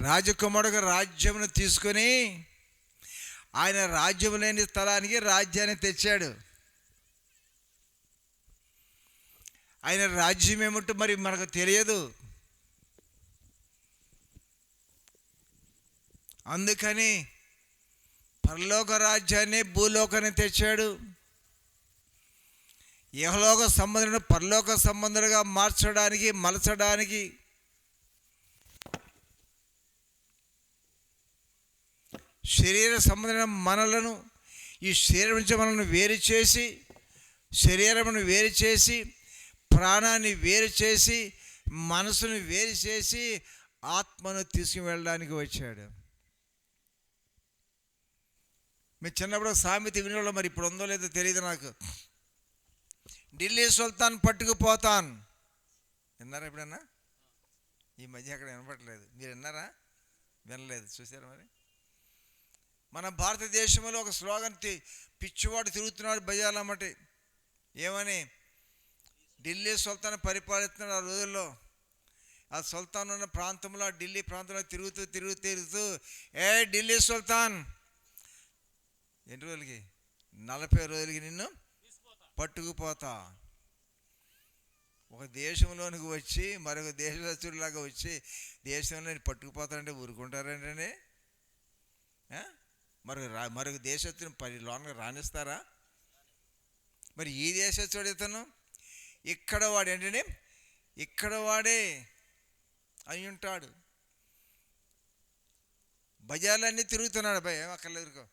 రాజకుమారుడు రాజ్యమును తీసుకొని ఆయన రాజ్యం లేని స్థలానికి రాజ్యాన్ని తెచ్చాడు. ఆయన రాజ్యం ఏమిటో మరి మనకు తెలియదు. అందుకని పరలోక రాజ్యాన్ని భూలోకాన్ని తెచ్చాడు. ఇహలోక సంబంధులను పరలోక సంబంధులుగా మార్చడానికి, మలచడానికి శరీర సంబంధమైన మనలను ఈ శరీరం నుంచి మనల్ని వేరు చేసి, శరీరమును వేరు చేసి, ప్రాణాన్ని వేరు చేసి, మనసును వేరు చేసి ఆత్మను తీసుకువెళ్ళడానికి వచ్చాడు. మీరు చిన్నప్పుడు సామెత వినోళ్ళు, మరి ఇప్పుడు ఉందో లేదో తెలియదు నాకు. ఢిల్లీ సుల్తాన్ పట్టుకుపోతాను విన్నారా ఎప్పుడన్నా? ఈ మధ్య అక్కడ వినపడలేదు. మీరు విన్నారా? వినలేదు. చూసారా? మరి మన భారతదేశంలో ఒక స్లోగన్ పిచ్చివాడు తిరుగుతున్నాడు బజార్లమ్మటి. ఏమని? ఢిల్లీ సుల్తాన్ పరిపాలిస్తున్నాడు ఆ రోజుల్లో. ఆ సుల్తాన్ ఉన్న ప్రాంతంలో, ఢిల్లీ ప్రాంతంలో తిరుగుతూ ఏ ఢిల్లీ సుల్తాన్, ఎన్ని రోజులకి? 40 రోజులకి నిన్ను పట్టుకుపోతా. ఒక దేశంలోనికి వచ్చి మరొక దేశస్తుడిలాగా వచ్చి దేశంలో నేను పట్టుకుపోతానంటే ఊరుకుంటారంటే? మరొక దేశస్తుని లోనగా రాణిస్తారా? మరి ఈ దేశస్తుడు ఇతను ఇక్కడ వాడు ఏంటంటే ఇక్కడ వాడే అయి ఉంటాడు. బజార్లన్నీ తిరుగుతున్నాడు. భయ అక్కర్లేదు,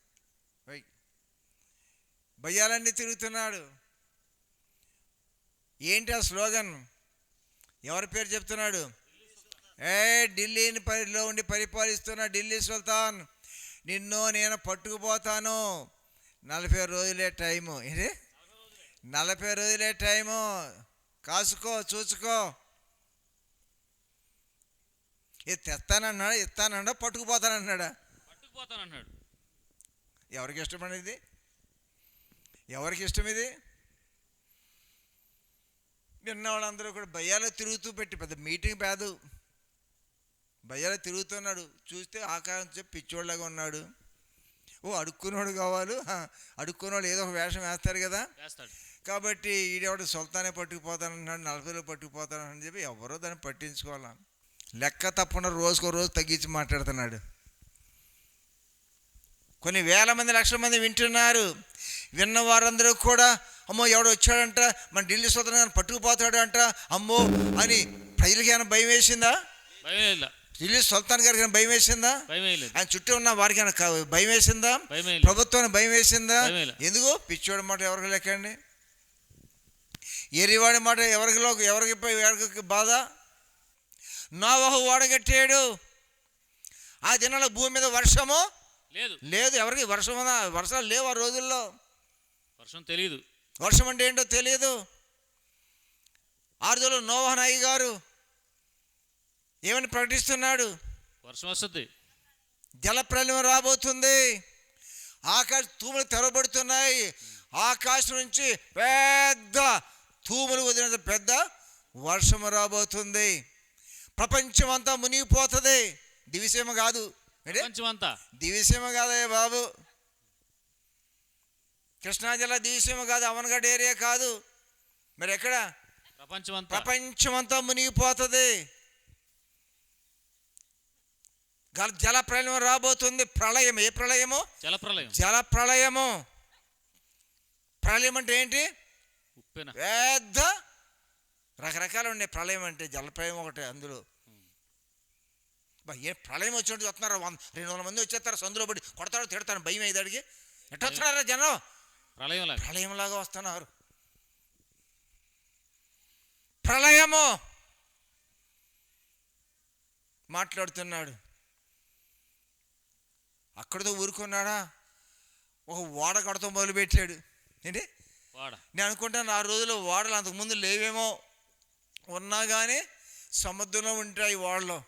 బజార్లన్నీ తిరుగుతున్నాడు. ఏంటి ఆ స్లోగన్? ఎవరి పేరు చెప్తున్నాడు? ఢిల్లీని ఉండి పరిపాలిస్తున్న ఢిల్లీ సుల్తాన్, నిన్ను నేను పట్టుకుపోతాను. 40 రోజులే టైము. ఇది 40 రోజులే టైము. కాసుకో, చూసుకో. ఇది తెస్తానన్నాడా, ఇస్తానన్నా, పట్టుకుపోతానన్నాడా? పట్టుకుపోతానన్నాడు. ఎవరికి ఇష్టం ఇది? ఎవరికి ఇష్టం ఇది? విన్న వాళ్ళందరూ కూడా భయాలో తిరుగుతూ పెట్టి పెద్ద మీటింగ్ కాదు, భయాలో తిరుగుతున్నాడు. చూస్తే ఆకారం చెప్పి పిచ్చోళ్ళగా ఉన్నాడు. అడుక్కునేవాడు కావాలి. అడుక్కునేవాళ్ళు ఏదో ఒక వేషం వేస్తారు కదా. కాబట్టి ఈడేవాడు సుల్తానే పట్టుకుపోతానన్నాడు, 40 పట్టుకుపోతానని చెప్పి ఎవరో దాన్ని పట్టించుకోవాలా. లెక్క తప్పకుండా రోజుకో రోజు తగ్గించి మాట్లాడుతున్నాడు. కొన్ని వేల మంది, లక్షల మంది వింటున్నారు. విన్న వారందరూ కూడా అమ్మో ఎవడు వచ్చాడంట, మన ఢిల్లీ సుల్తాన్ పట్టుకుపోతాడు అంట, అమ్మో అని ప్రజలకి ఏమైనా భయం వేసిందా? ఢిల్లీ సుల్తాన్ గారికి భయం వేసిందా? ఆయన చుట్టూ ఉన్న వారికి భయం వేసిందా? ప్రభుత్వానికి భయం వేసిందా? ఎందుకు? పిచ్చోడి మాట ఎవరికి లెక్కండి, ఎరివాడి మాట ఎవరికి బాధ? నోవహు ఓడగట్టాడు. ఆ దినాల్లో భూమి మీద వర్షము లేదు. ఎవరికి వర్షాలు లేవు ఆ రోజుల్లో. వర్షం తెలియదు. వర్షం అంటే ఏంటో తెలియదు. ఆ రోజుల్లో నోవహు నాయి గారు ఏమని ప్రకటిస్తున్నాడు? వర్షం వస్తుంది, జలప్రలయం రాబోతుంది, ఆకాశ తూములు తెరవబడుతున్నాయి, ఆకాశం నుంచి పెద్ద తూములు వదిలినంత పెద్ద వర్షము రాబోతుంది, ప్రపంచం అంతా మునిగిపోతుంది. దివిసీమ కాదు, దివిసీమ కాదయ్య బాబు, కృష్ణా జిల్లా దివిసీమ కాదు, అవనగడ్డ ఏరియా కాదు, మరి ఎక్కడ? ప్రపంచమంతా మునిగిపోతుంది. జల ప్రళయం రాబోతుంది. ప్రళయం. ఏ ప్రళయము? జల ప్రళయము. ప్రళయం అంటే ఏంటి? పెద్ద రకరకాలు ఉన్నాయి. ప్రళయం అంటే జల ప్రళయం ఒకటి. అందులో ఏ ప్రళయం వచ్చినట్టు వస్తున్నారు, 200 మంది వచ్చేస్తారు, సందులో పడి కొడతాడు, తిడతాను, భయం అయ్యి అడిగి ఎట్ట వస్తున్నారా జనం? ప్రళయంలాగా వస్తున్నారు. ప్రళయము మాట్లాడుతున్నాడు. అక్కడితో ఊరుకున్నాడా? ఒక ఓడ కడతాం మొదలుపెట్టాడు. ఏంటి? నేను అనుకుంటాను ఆ రోజుల్లో ఓడలు అంతకుముందు లేవేమో, ఉన్నా కానీ సముద్రంలో ఉంటాయి ఓడలో.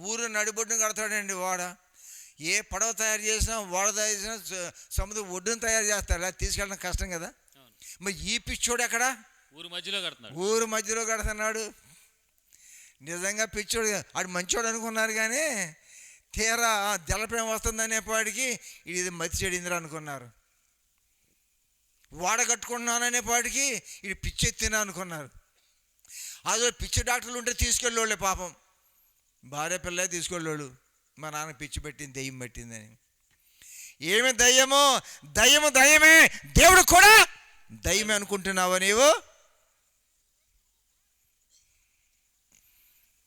ఊరు నడిబొడ్డును కడతాడండి ఓడ. ఏ పడవ తయారు చేసినా, ఓడ తయారు చేసినా సముద్రం ఒడ్డును తయారు చేస్తారు, అది తీసుకెళ్ళడం కష్టం కదా. మరి ఈ పిచ్చోడు ఎక్కడ? ఊరు మధ్యలో కడుతున్నాడు. ఊరు మధ్యలో కడుతున్నాడు. నిజంగా పిచ్చోడు ఆడు మంచోడు అనుకున్నారు, కానీ తీరా జల ప్రేమ వస్తుందనేపాటికి ఇది మతి చెడిందిరా అనుకున్నారు. వాడ కట్టుకుంటున్నాననేపాటికి ఇది పిచ్చెత్తిన అనుకున్నారు. అదో పిచ్చి డాక్టర్లు ఉంటే తీసుకెళ్ళోళ్ళే పాపం, భార్య పిల్ల తీసుకెళ్ళోళ్ళు. మా నాన్న పిచ్చి పెట్టింది, దెయ్యం పెట్టిందని. ఏమి దయ్యమో? దయ్యము దయ్యమే, దేవుడు కూడా దయ్యమే అనుకుంటున్నావా నీవు?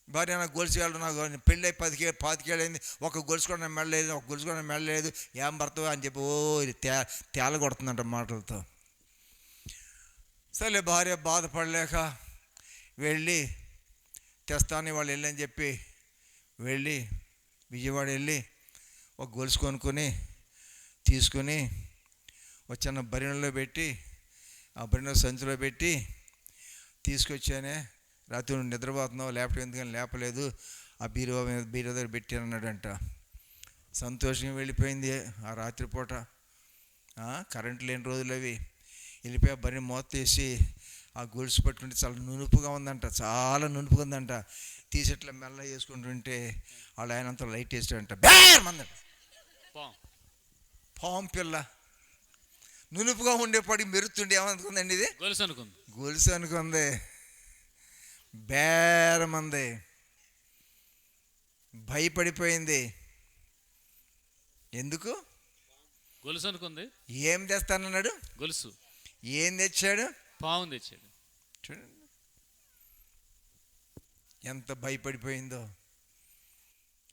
భార్య నాకు గొలుసు వెళ్ళడం, నాకు పెళ్ళి 10 అయింది, ఒక గొలుసు కూడా నేను మెడలేదు, ఒక గొలుసు కూడా నేను మెడలేదు, ఏం భర్తవా అని చెప్పి ఇది తేల కొడుతుందంట మాటలతో. సరే భార్య బాధపడలేక వెళ్ళి తెస్తాను వాళ్ళు వెళ్ళని చెప్పి వెళ్ళి విజయవాడ వెళ్ళి ఒక గొలుసు కొనుక్కొని తీసుకొని ఒక చిన్న బరిణలో పెట్టి, ఆ బరిణ సంచిలో పెట్టి తీసుకొచ్చానే. రాత్రి నువ్వు నిద్రపోతున్నావు, లేపటం ఎందుకని లేపలేదు, ఆ బీరువా దగ్గర పెట్టానన్నాడంట. సంతోషంగా వెళ్ళిపోయింది ఆ రాత్రిపూట. కరెంట్ లేని రోజులు అవి. వెళ్ళిపోయి బరిని మూత తీసి ఆ గొలుసు పట్టుకుంటే చాలా నునుపుగా ఉందంట, చాలా నునుపుగా ఉందంట. తీసేట్లా మెల్ల వేసుకుంటుంటే వాళ్ళు ఆయన అంతా లైట్ వేసాడంట. మందంట పాము పిల్ల నునుపుగా ఉండేపాటికి మెరుతుండే ఏమనుకుందండి, ఇది గొలుసు అనుకుంది. బేరమంది, భయపడిపోయింది. ఎందుకు? గొలుసు అనుకుంది. ఏం తెస్తానన్నాడు? గొలుసు. ఏం తెచ్చాడు? పాము తెచ్చాడు. చూడండి ఎంత భయపడిపోయిందో.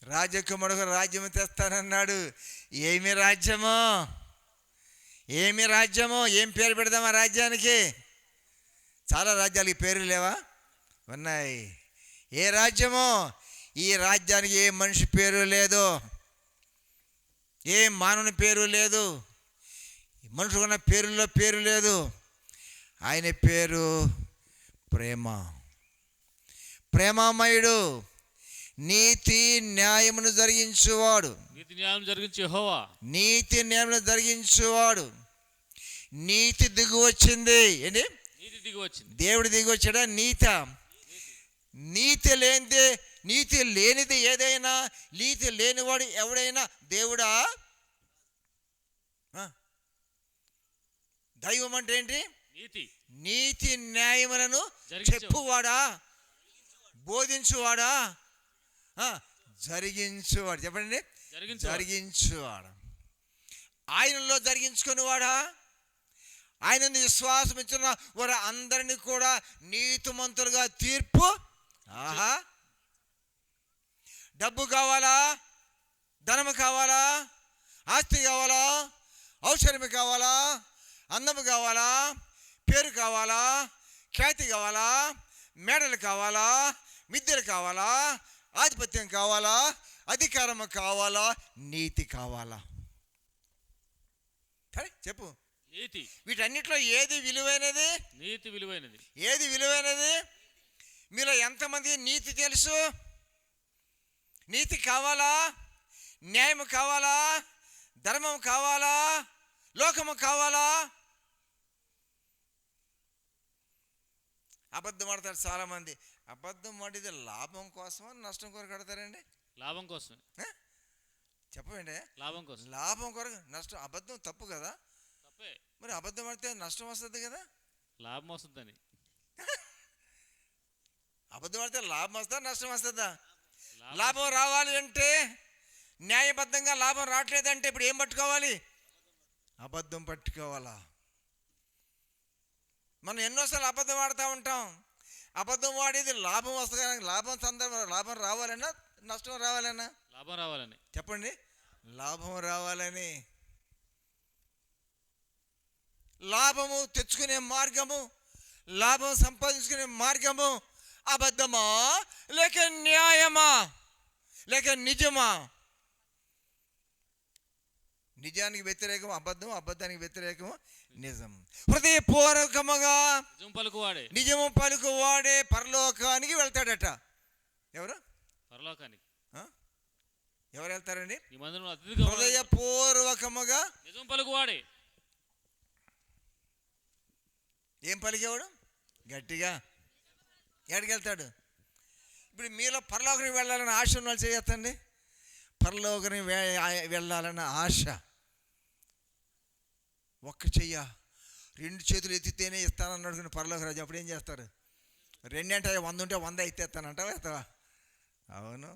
రాజకుమారుడు రాజ్యము తెస్తానన్నాడు. ఏమి రాజ్యమో? ఏమి రాజ్యమో? ఏం పేరు పెడదామా రాజ్యానికి? చాలా రాజ్యాలకి పేర్లు లేవా? ఉన్నాయి. ఏ రాజ్యమో? ఈ రాజ్యానికి ఏ మనిషి పేరు లేదు, ఏ మానవుని పేరు లేదు, మనుషులున్న పేరుల్లో పేరు లేదు. ఆయన పేరు ప్రేమ. ప్రేమామయుడు, నీతి న్యాయమును జరిగించువాడు. నీతి న్యాయం జరిగించు యెహోవా. నీతి న్యాయమును జరిగించువాడు. నీతి దిగు వచ్చింది. ఏంటి? నీతి దిగి వచ్చింది. దేవుడు దిగి వచ్చాడా? నీతి లేనిది ఏదైనా, నీతి లేనివాడు ఎవడైనా దేవుడా? దైవం అంటే ఏంటి? నీతి న్యాయములను చెప్పువాడా, బోధించువాడా, జరిగించువాడు. చెప్పండి, జరిగించువాడు. ఆయనలో జరిగించుకునేవాడా? ఆయన విశ్వాసం ఇచ్చిన వారు అందరినీ కూడా నీతిమంతులుగా తీర్పు. డబ్బు కావాలా, ధనము కావాలా, ఆస్తి కావాలా, ఔషధము కావాలా, అందము కావాలా, పేరు కావాలా, ఖ్యాతి కావాలా, మేడలు కావాలా, విద్యలు కావాలా, ఆధిపత్యం కావాలా, అధికారము కావాలా, నీతి కావాలా? సరే చెప్పు. నీతి. వీటన్నిటిలో ఏది విలువైనది? నీతి విలువైనది. ఏది విలువైనది? మీలో ఎంతమంది నీతి తెలుసు? నీతి కావాలా, న్యాయము కావాలా, ధర్మం కావాలా, లోకము కావాలా? అబద్ధం ఆడతారు చాలామంది. అబద్ధం ఆడితే లాభం కోసమా నష్టం కొరకు ఆడతారండి? లాభం కోసం. చెప్పండి. లాభం కోసం. లాభం కొరకు. నష్టం. అబద్ధం తప్పు కదా? తప్పే. మరి అబద్ధం ఆడితే నష్టం వస్తుంది కదా? లాభం వస్తుందని. అబద్ధం ఆడితే లాభం వస్తుందా, నష్టం వస్తుందా? లాభం రావాలి అంటే, న్యాయబద్ధంగా లాభం రావట్లేదంటే ఇప్పుడు ఏం పట్టుకోవాలి? అబద్ధం పట్టుకోవాలా? మనం ఎన్నోసార్లు అబద్ధం ఆడుతూ ఉంటాం. అబద్ధం వాడేది లాభం వస్తుంది కానీ లాభం సందర్భం, లాభం రావాలన్నా నష్టం రావాలన్నా? లాభం రావాలని. చెప్పండి. లాభం రావాలని. లాభము తెచ్చుకునే మార్గము, లాభం సంపాదించుకునే మార్గము అబద్ధమా లేక న్యాయమా లేక నిజమా? నిజానికి వ్యతిరేకం అబద్ధం, అబద్ధానికి వ్యతిరేకం నిజం. హృదయపూర్వకముగా నిజము పలుకువాడే పరలోకానికి వెళ్తాడట. ఎవరు? పరలోకానికి ఎవరు వెళ్తారండి? హృదయపూర్వకముగా నిజం పలుకువాడే. ఏం పలికేవాడు? గట్టిగా. ఎక్కడికి వెళ్తాడు? ఇప్పుడు మీలో పరలోకానికి వెళ్ళాలని ఆశ ఉన్న వాళ్ళు చేయొద్దండి. పరలోకానికి వెళ్ళాలన్న ఆశ. ఒక్క చెయ్య, 2 చేతులు ఎత్తితేనే ఇస్తానన్నాడు కానీ పరలోక రాజు. అప్పుడు ఏం చేస్తారు? 2 అంటే 100 ఉంటే 100 ఎత్తేస్తానంటావా? ఎత్తవా? అవును.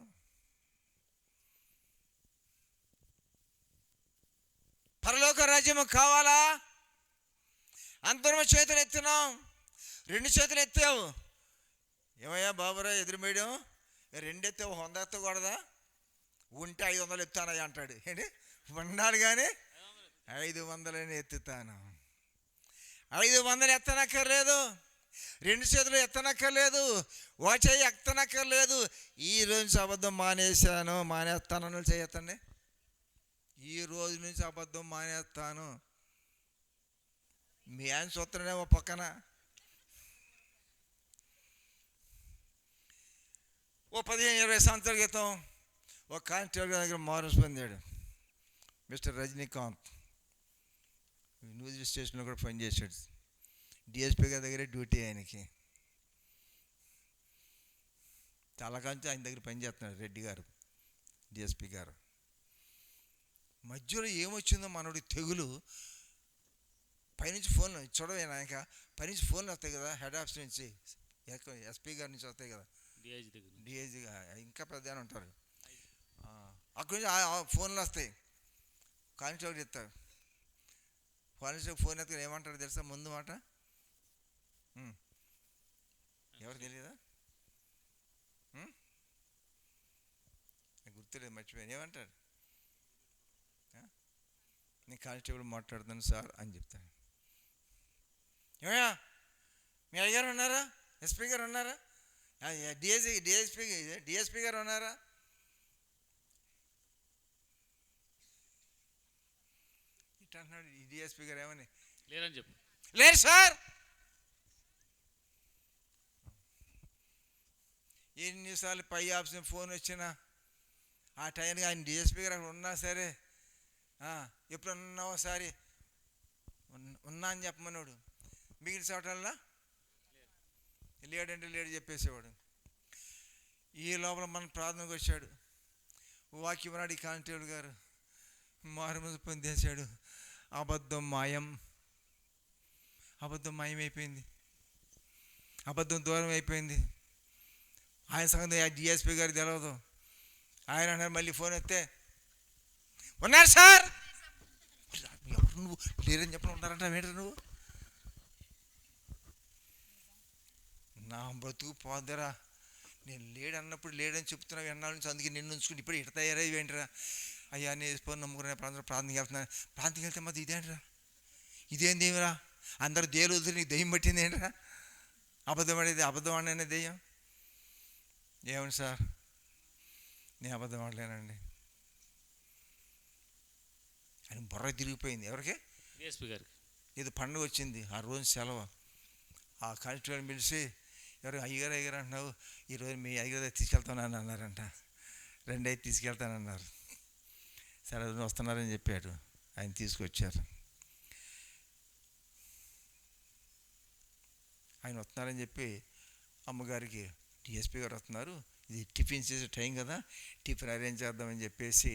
పరలోక రాజ్యము కావాలా? అందరం చేతులు ఎత్తున్నాం. 2 చేతులు ఎత్తావు. ఏమయ్యా బాబురా ఎదురు మేడం, 2 ఎత్తావు, 100 ఎత్తకూడదా? ఉంటే 500 ఎత్తానయ్యా అంటాడు. ఏంటి ఉన్నాడు కానీ 500 ఎత్తుతాను. 500 ఎత్తనక్కర్లేదు, 2 చేతులు ఎత్తనక్కర్లేదు, ఒక చెయ్యి ఎత్తనక్కర్లేదు. ఈ రోజు నుంచి అబద్ధం మానేస్తాను చేయొద్దండి. ఈ రోజు నుంచి అబద్ధం మానేస్తాను. మీ ఆయన చూస్తున్నాడేమో పక్కన. ఓ 15-20 సంవత్సరాల క్రితం ఒక కానిస్టేబుల్ దగ్గర మారన్స్ పొందాడు, మిస్టర్ రజనీకాంత్. న్యూస్ స్టేషన్లో కూడా పనిచేశాడు. డిఎస్పీ గారి దగ్గరే డ్యూటీ ఆయనకి. చాలా కాలం ఆయన దగ్గర పనిచేస్తున్నాడు రెడ్డి గారు, డిఎస్పీ గారు. మధ్యలో ఏమొచ్చిందో మనోడి తెగులు. పైనుంచి ఫోన్లు చూడవే నాయక, పైనుంచి ఫోన్లు వస్తాయి కదా, హెడ్ ఆఫీస్ నుంచి, ఎస్పీ గారి నుంచి వస్తాయి కదా, డిఐజీగా ఇంకా పెద్ద ఉంటారు, అక్కడి నుంచి ఫోన్లు వస్తాయి. కానిస్టేబుల్ చెప్తారు. కానిస్టేబుల్ ఫోన్ ఎత్తుకుని ఏమంటారు తెలుసా? ముందు మాట ఎవరు తెలియదా? గుర్తులేదు, మర్చిపోయాను. ఏమంటారు? నేను కానిస్టేబుల్ మాట్లాడుతాను సార్ అని చెప్తాను. ఏమయ్యా మీ అయ్యగారు ఉన్నారా? ఎస్పీ గారు ఉన్నారా? డిఎస్పీ గారు ఉన్నారా? ఇట్లా అంటున్నాడు ఈ డిఎస్పీ గారు. ఏమని? లేరని చెప్పు. లేదు సార్. ఎన్నిసార్లు పై ఆఫీస్ ఫోన్ వచ్చినా ఆ టైంకి ఆయన డిఎస్పీ గారు అక్కడ ఉన్నా సరే, ఎప్పుడన్నా ఒకసారి ఉన్నా అని చెప్పమన్నాడు. మిగిలిన చోటల్లా లేడంటే లేడు చెప్పేసేవాడు. ఈ లోపల మన ప్రార్థనకు వచ్చాడు. వాక్యం నాడు ఈ కానిస్టేబుల్ గారు మారుమూల పొందేశాడు. అబద్ధం మాయమైపోయింది. అబద్ధం దూరం అయిపోయింది. ఆయన సంగతి డిఎస్పీ గారికి తెలియదు. ఆయన అన్నారు, మళ్ళీ ఫోన్ ఎత్తే ఉన్నారు సార్. ఎవరు నువ్వు? లేరని చెప్పడం ఉన్నారంట. ఏంటో నువ్వు? నా బ్రతుకు పోదరా. నేను లేడన్నప్పుడు లేడని చెప్తున్నావు ఎన్నాళ్ళ నుంచి, అందుకే నిన్ను ఉంచుకుని ఇప్పుడు ఇట తయారయ్యి ఏంటరా? అయ్యా నేను వేసుకొని నమ్ముకునే ప్రాంతంకి వెళ్తున్నాను. ప్రాంతంకి వెళ్తే మాది ఇదేంట్రా? ఇదేందేమిరా? అందరూ దేవుడు వదిలి నీకు దెయ్యం పట్టింది ఏంట్రా? అబద్ధం ఆడనే దెయ్యం. ఏమని సార్? నేను అబద్ధం ఆడలేనండి. ఆయన బుర్ర తిరిగిపోయింది. ఎవరికి? డిఎస్పీ గారికి. ఇది పండుగ వచ్చింది, ఆ రోజు సెలవు. ఆ కానిస్టేబుల్ని పిలిచి, ఎవరు అయ్యగారు అంటున్నావు, ఈరోజు మీ అయ్యగారు తీసుకెళ్తానని అన్నారంట. 2 అయితే తీసుకెళ్తానన్నారు. సరే వస్తున్నారని చెప్పాడు. ఆయన తీసుకొచ్చారు. ఆయన వస్తున్నారని చెప్పి అమ్మగారికి, డిఎస్పీ గారు వస్తున్నారు, ఇది టిఫిన్ చేసే టైం కదా, టిఫిన్ అరేంజ్ చేద్దామని చెప్పేసి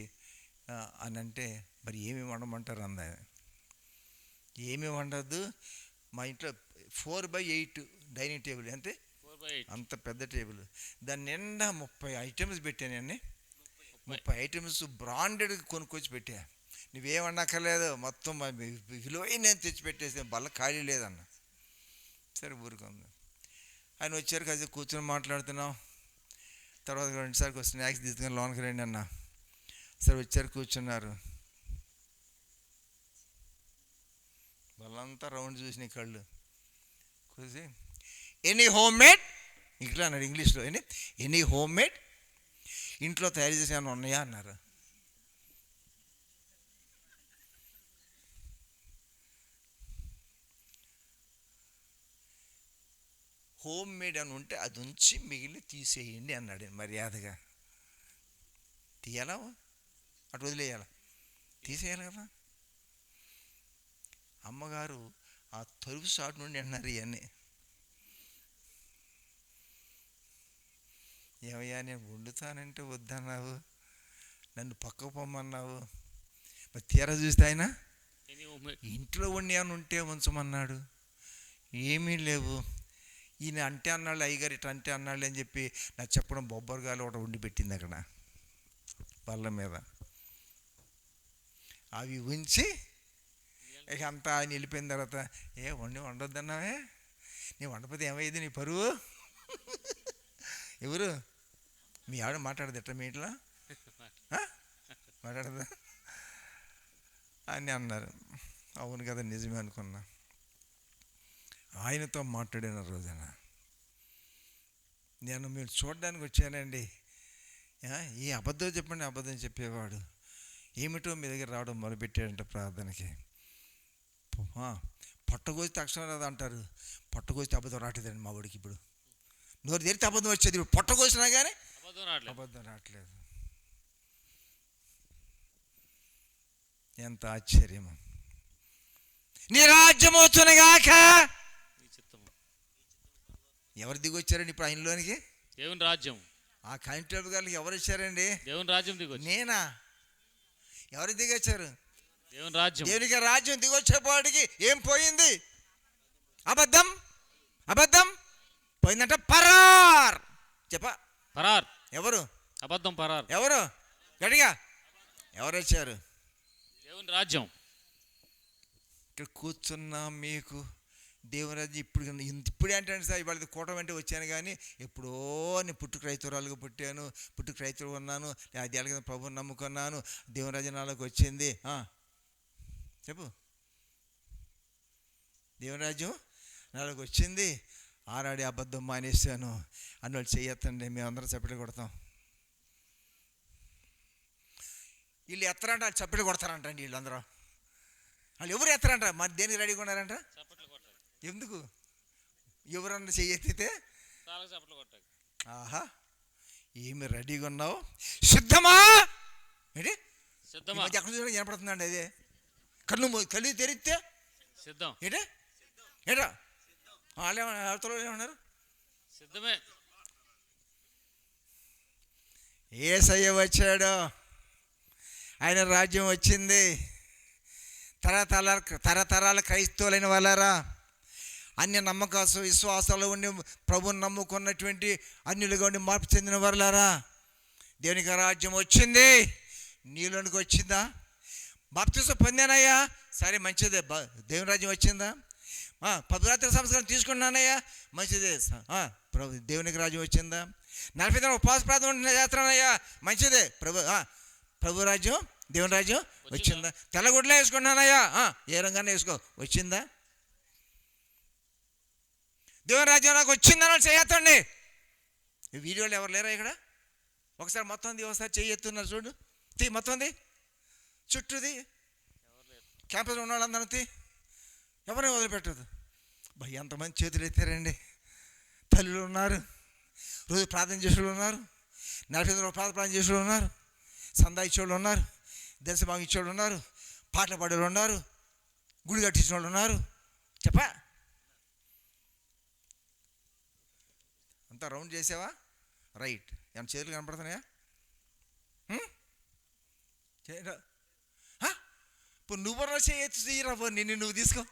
అని అంటే, మరి ఏమి వండమంటారు అంద. ఏమీ వండద్దు, మా ఇంట్లో 4/8 డైనింగ్ టేబుల్. అంతే, 4/8 అంత పెద్ద టేబుల్. దాని నిండా 30 ఐటమ్స్ పెట్టానండి. 30 ఐటమ్స్ బ్రాండెడ్ కొనుక్కొచ్చి పెట్టా. నువ్వేమన్నక్కర్లేదు, మొత్తం విలువైన నేను తెచ్చి పెట్టేసి బల్ల ఖాళీ లేదన్న. సరే ఊరుకుంది. ఆయన వచ్చారు, కాసేపు కూర్చొని మాట్లాడుతున్నాం. తర్వాత 2 సార్లు స్నాక్స్ తీసుకుని లోనికి రండి అన్న. సరే వచ్చారు, కూర్చున్నారు. వాళ్ళంతా రౌండ్ చూసిన కళ్ళు కూర్చి, ఎనీ హోమ్ మేడ్ ఇట్లా అన్నాడు ఇంగ్లీష్లో. ఎనీ హోమ్ మేడ్, ఇంట్లో తయారు చేసి ఏమైనా ఉన్నాయా అన్నారు. హోమ్ మేడ్ అని ఉంటే అది ఉంచి మిగిలి తీసేయండి అన్నాడు మర్యాదగా. తీయాలా? అటు వదిలేయాలా? తీసేయాలి కదా. అమ్మగారు ఆ తలుపు సాటు నుండి అన్నారు ఇవన్నీ. ఏమయ్యా నేను వండుతానంటే వద్దన్నావు, నన్ను పక్కకు పొమ్మన్నావు, మరి తీరా చూస్తే ఆయన ఇంట్లో వండి అని ఉంటే ఉంచమన్నాడు, ఏమీ లేవు. ఈయన అంటే అన్నాళ్ళు, అయ్యగారు ఇట్లా అంటే అన్నాళ్ళు అని చెప్పి నాకు చెప్పడం బొబ్బరిగాలు ఒకటి వండి పెట్టింది అక్కడ బల్ల మీద. అవి ఉంచి ఇక అంతా ఆయన వెళ్ళిపోయిన తర్వాత వండొద్దన్నావే, నీ వండపోతే ఏమయ్యేది నీ పరువు? ఎవరు మీ ఆవిడ మాట్లాడదట మీ ఇంట్లో మాట్లాడదా అని అన్నారు. అవును కదా నిజమే అనుకున్నా. ఆయనతో మాట్లాడిన రోజున నేను మీరు చూడడానికి వచ్చానండి, ఈ అబద్ధం చెప్పండి అబద్ధం చెప్పేవాడు ఏమిటో మీ దగ్గర రావడం మొదలుపెట్టాడంట ప్రార్థనకి. పొట్టగోస్తే అక్షరం రాదు అంటారు, పొట్టగోస్తే అబద్ధం రావట్లేదండి మా వాడికి. ఇప్పుడు నోరు తెరితే అబద్ధం వచ్చేది, ఇప్పుడు పొట్టగోసినా కానీ అబద్ధం రావట్లేదు. ఎంత ఆశ్చర్యము! నీ రాజ్యం వచ్చునుగాక. ఎవరు దిగి వచ్చారండి ఇప్పుడు ఆయనలోనికి? దేవుని రాజ్యం. ఆ కానిస్టేబుల్ గారికి ఎవరు వచ్చారండి? దేవుని రాజ్యం దిగొచ్చు. నేనా? ఎవరు దిగొచ్చారు? దేవుని రాజ్యం. దేవునికి రాజ్యం దిగొచ్చేపాటికి ఏం పోయింది? అబద్ధం. అబద్ధం పోయిందంట. పరార్ చెప్ప. పరార్ ఎవరు? అబద్ధం పరార్. ఎవరు? గట్టిగా ఎవరు వచ్చారు? దేవుని రాజ్యం. ఇక్కడ కూర్చున్నా మీకు దేవుని రాజ్యం ఇప్పుడే అంటే సార్ ఇవాళ కూటమి అంటే వచ్చాను, కానీ ఎప్పుడో నేను పుట్టుక రైతురాలుగా పుట్టాను, పుట్టుక రైతులు ఉన్నాను, అది ఎలాగ ప్రభుని నమ్ముకున్నాను, దేవుని రాజ్యం నాలోకి వచ్చింది. చెప్పు. దేవుని రాజ్యం నాలోకి వచ్చింది, ఆనాడే అబద్ధం మానేశాను అని వాళ్ళు చెయ్యొద్దండి, మేమందరం చప్పట్లు కొడతాం. వీళ్ళు ఎత్తరంట, వాళ్ళు చప్పట్లు కొడతారంటండి వీళ్ళందరూ. వాళ్ళు ఎవరు ఎత్తరంట? మరి దేనికి రెడీగా ఉన్నారంట? ఎందుకు? ఎవరన్నా చెయ్యెత్తితే ఆహా ఏమి రెడీగా ఉన్నావు? సిద్ధమా? ఏంటి సిద్ధమా? ఎక్కడ చూడ వినపడుతుందండి అదే. కళ్ళు తెరిస్తే సిద్ధం. ఏంటి ఏటా వాళ్ళతో ఏమన్నారు? సిద్ధమే. యేసయ్య వచ్చాడు, ఆయన రాజ్యం వచ్చింది. తరతరాల క్రైస్తవులైన వాళ్ళారా, అన్య నమ్మకాలు విశ్వాసాలు ఉండి ప్రభుని నమ్ముకున్నటువంటి అన్యులుగా ఉండి మార్పు చెందిన వాళ్ళారా, దేవునికి రాజ్యం వచ్చింది. నీలోనికి వచ్చిందా? బాప్తిసం పొందానయ్యా, సరే మంచిదే, దేవుని రాజ్యం వచ్చిందా? పవిత్ర సంస్కారం తీసుకున్నానయ్యా, మంచిదే, ప్రభు దేవునికి రాజ్యం వచ్చిందా? 40 దినాలు ఉపవాస ప్రార్థన చేస్తున్నానయ్యా, మంచిదే, ప్రభు రాజ్యం దేవుని రాజ్యం వచ్చిందా? తెల్లగుడ్లో వేసుకున్నానయ్యా, ఏ రంగానే వేసుకో, వచ్చిందా? దేవుని రాజ్యం నాకు వచ్చిందని చేయొద్దండి. ఈ వీడియోలు ఎవరు లేరా ఇక్కడ? ఒకసారి మొత్తంది ఒకసారి చెయ్యొత్తున్నారు చూడు, తీ మొత్తంది చుట్టూది క్యాంపస్లో ఉన్న వాళ్ళందరూ తీ, ఎవరిని వదిలిపెట్టదు. భయ ఎంతమంది చేతులు ఎత్తారండి. తల్లులు ఉన్నారు, రోజు ప్రార్థన చేసేవాళ్ళు ఉన్నారు, 40 దినాలు ప్రార్థన చేసేవాళ్ళు ఉన్నారు, సందా ఇచ్చేవాళ్ళు ఉన్నారు, దర్శభాగం ఇచ్చేవాళ్ళు ఉన్నారు, పాటలు పాడేవాళ్ళు ఉన్నారు, గుడి కట్టించిన వాళ్ళు ఉన్నారు. చెప్పా అంతా రౌండ్ చేసావా? రైట్. ఏమన్నా చేతులు కనపడుతున్నాయా? ఇప్పుడు నువ్వు చేయరా, నిన్ను నువ్వు తీసుకో.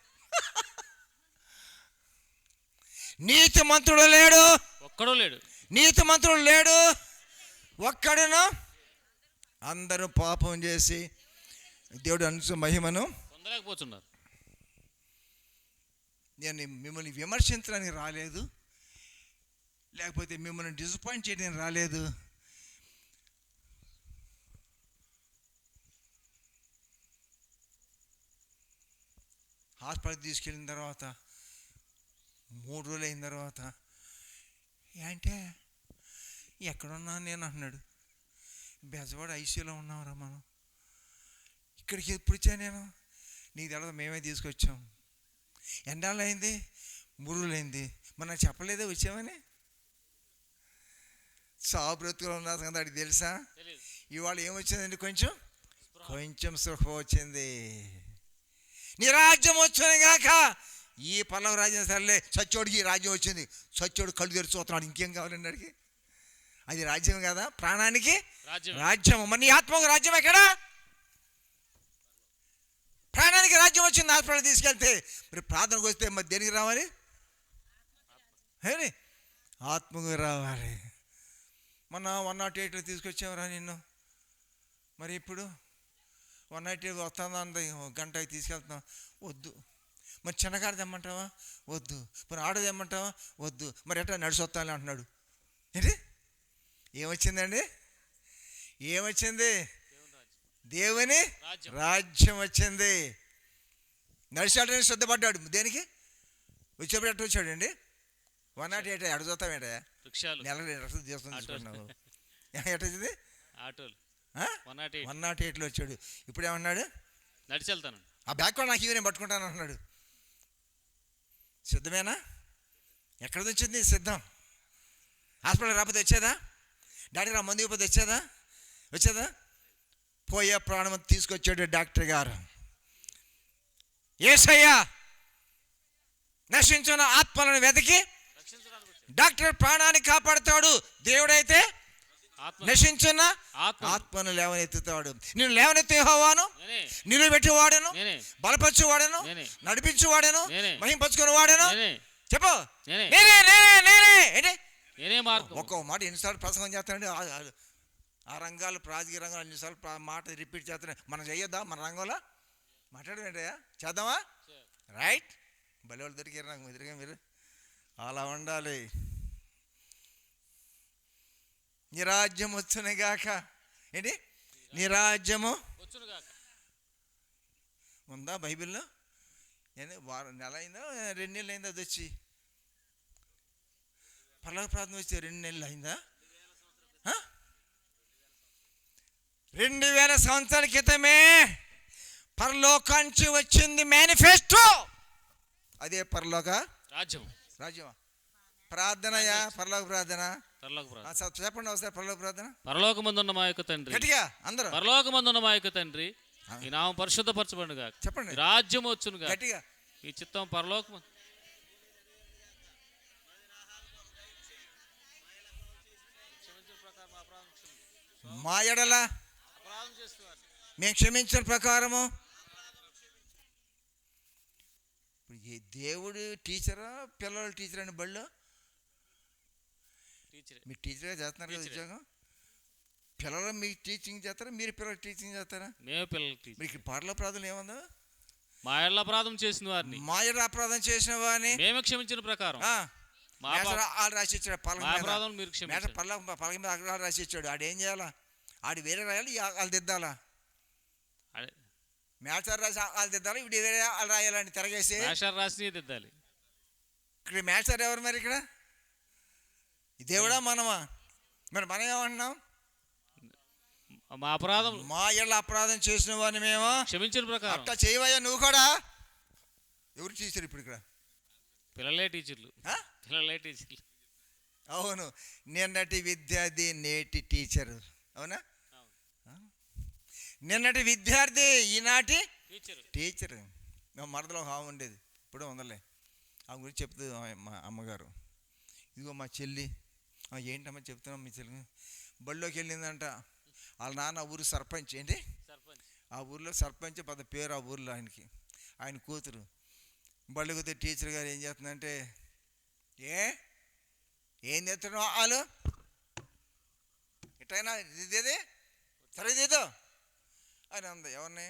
నీతి మంత్రుడు లేడు, ఒక్కడూ లేడు. నీతి మంత్రుడు లేడు ఒక్కడును. అందరూ పాపం చేసి దేవుడు అనుస మహిమను పొందలేకపోతున్నారు. నేను మిమ్మల్ని విమర్శించడానికి రాలేదు, లేకపోతే మిమ్మల్ని డిసప్పాయింట్ చేయడానికి రాలేదు. హాస్పిటల్కి తీసుకెళ్ళిన తర్వాత 3 రోజులు అయిన తర్వాత ఏంటే ఎక్కడున్నా నేను అన్నాడు. బెజవాడ ఐసీయూలో ఉన్నావురా మనం, ఇక్కడికి ఎప్పుడు వచ్చా నేను? నీకు తెలియదు, మేమే తీసుకొచ్చాం. ఎండాలు అయింది, 3 రోజులు అయింది, మరి నాకు చెప్పలేదే వచ్చామని. సాగు బ్రతుకులు ఉన్నారు కదా, అడిగి తెలుసా? ఇవాళ ఏమొచ్చిందండి? కొంచెం సుఖ వచ్చింది. నీ రాజ్యం వచ్చాను గాక. ఈ పల్లవ రాజ్యం సరేలే, సచ్చోడికి ఈ రాజ్యం వచ్చింది, సచ్చోడు కళ్ళు తెరిచి చూస్తున్నాడు, ఇంకేం కావాలండి అడిగి? అది రాజ్యం కదా, ప్రాణానికి రాజ్యం. రాజ్యము. మరి నీ ఆత్మకు రాజ్యం ఎక్కడా? ప్రాణానికి రాజ్యం వచ్చింది హాస్పిటల్ తీసుకెళ్తే. మరి ప్రార్థనకు వస్తే మరి దేనికి రావాలి? ఆత్మకు రావాలి. మొన్న 108లో తీసుకొచ్చావురా నిన్ను. మరి ఇప్పుడు 108 వస్తుందా, గంట తీసుకెళ్తున్నావు, వద్దు. మరి చిన్నగారు తెమ్మంటావా? వద్దు. మరి ఆడది తెమ్మంటావా? వద్దు. మరి ఎట్లా నడిచి వస్తాను అంటున్నాడు. ఏంటి ఏమొచ్చిందండి? ఏమొచ్చింది? దేవుని రాజ్యం వచ్చింది. నడిచాడని శ్రద్ధపడ్డాడు. దేనికి వచ్చేప్పుడు ఎట్లా వచ్చాడండి? 108 ఎడ చూస్తామేట, నెల 2 లక్షలు తీసుకున్నావు. ఎట్ట వచ్చింది? 108లో వచ్చాడు. ఇప్పుడు ఏమన్నాడు? నడిచి వెళ్తాను, ఆ బ్యాగ్ కూడా నాకు ఇవన్నీ పట్టుకుంటాను అంటున్నాడు. సిద్ధమేనా? ఎక్కడ వచ్చింది సిద్ధం? హాస్పిటల్ రాకపోతే వచ్చేదా? డాక్టర్ రా మందు ఇవ్వకపోతే వచ్చేదా? పోయే ప్రాణం తీసుకొచ్చాడు డాక్టర్ గారు. యేసయ్య నశించిన ఆత్మలను వెతికి డాక్టర్ ప్రాణాన్ని కాపాడుతాడు. దేవుడైతే నశించిన ఆత్మను లేవనెత్తుతాడు. నేను లేవనెత్తే యెహోవాను, నిలబెట్టేవాడను, బలపరచువాడను, నడిపించువాడను, మహింపరచుకుని వాడను. చెప్పు, ఒక్కో మాట ఎన్నిసార్లు ప్రసంగం చేస్తానండి. ఆ రంగాలు, రాజకీయ రంగాలు ఎన్నిసార్లు మాట రిపీట్ చేస్తున్నాయి. మనం చెయ్యొద్దా? మన రంగంలో మాట్లాడడం ఏంటయ్యా? చేద్దామా? రైట్. భలే వాళ్ళు దొరికారు నాకు ఎదురుగా. మీరు అలా ఉండాలి. నీ రాజ్యం వచ్చునుగాక. ఏంటి? నీ రాజ్యము ఉందా బైబిల్లో? ఏంటి నెల అయిందా 2 నెలలు అయిందా అది వచ్చి? పరలోక ప్రార్థన వచ్చి 2 నెలలు అయిందా? 2000 సంవత్సరాల క్రితమే పరలోకాంచి వచ్చింది మేనిఫెస్టో. అదే పరలోక రాజ్యమా? ప్రార్థనయా? పరలోక ప్రార్థన చెప్పండి ఒకసారి. పరలోక ప్రార్థన. పరలోకమందున్న మా యొక్క తండ్రి, గట్టిగా అందరూ, పరలోకమందున్న మా యొక్క తండ్రి, ఈ నామం పరిశుద్ధపరచబడుగా. చెప్పండి. రాజ్యం వచ్చునుగా, గట్టిగా. ఈ చిత్తం పరలోకం మా ఎడల మేము క్షమించిన ప్రకారము. ఇప్పుడు దేవుడు టీచరా, పిల్లలు టీచర్ అని బడిలో? మీరు టీచర్గా చేస్తున్నారు కదా ఉద్యోగం. పిల్లలు మీకు టీచింగ్ చేస్తారా, మీరు పిల్లలు టీచింగ్ చేస్తారా? మేము పిల్లలు. మీకు పరలోక ప్రార్థన ఏముందో? మా ఎడల అపరాధం చేసిన వారిని, మా ఎడల అపరాధం చేసిన వారిని మేము క్షమించిన ప్రకారం. రాసి ఇచ్చాడు పలక మీద రాసి ఇచ్చాడు. ఆడు ఏం చేయాలా? ఆడు వేరే రాయాలి, వాళ్ళు దిద్దాలా? మేషారు రాసి వాళ్ళు దిద్దాలి, ఇప్పుడు వేరే వాళ్ళు రాయాలండి తిరగేసి. రాసి దిద్దాలి. ఇక్కడ మేషారు ఎవరు మరి? ఇక్కడ దేవుడా మనమా? మరి మనం ఏమంటున్నాం? మా అపరాధం, మా ఎడల అపరాధం చేసిన వాడిని మేము క్షమించిన ప్రకారం. అట్లా చేయవయ్యా నువ్వు కూడా. ఎవరు టీచర్ ఇప్పుడు ఇక్కడ? పిల్లలే టీచర్లు. అవును. నిన్నటి విద్యార్థి నేటి టీచరు. అవునా? నిన్నటి విద్యార్థి ఈనాటి టీచర్. మరదలో ఒక ఆమె ఉండేది, ఇప్పుడు ఉందలే. ఆ గురించి చెప్తుంది మా అమ్మగారు. ఇదిగో మా చెల్లి. ఏంటమ్మా చెప్తున్నాం? మీ చెల్లి బళ్ళోకి వెళ్ళిందంట. వాళ్ళ నాన్న ఊరు సర్పంచ్. ఏంటి? ఆ ఊర్లో సర్పంచ్ పెద్ద పేరు ఆ ఊర్లో ఆయనకి. ఆయన కూతురు బళ్ళకి టీచర్ గారు ఏం చేస్తుందంటే, ఏం చేస్తున్నావు వాళ్ళు ఇటైనా ఇదేది సరే ఇదేదో అని అంది. ఎవరిని?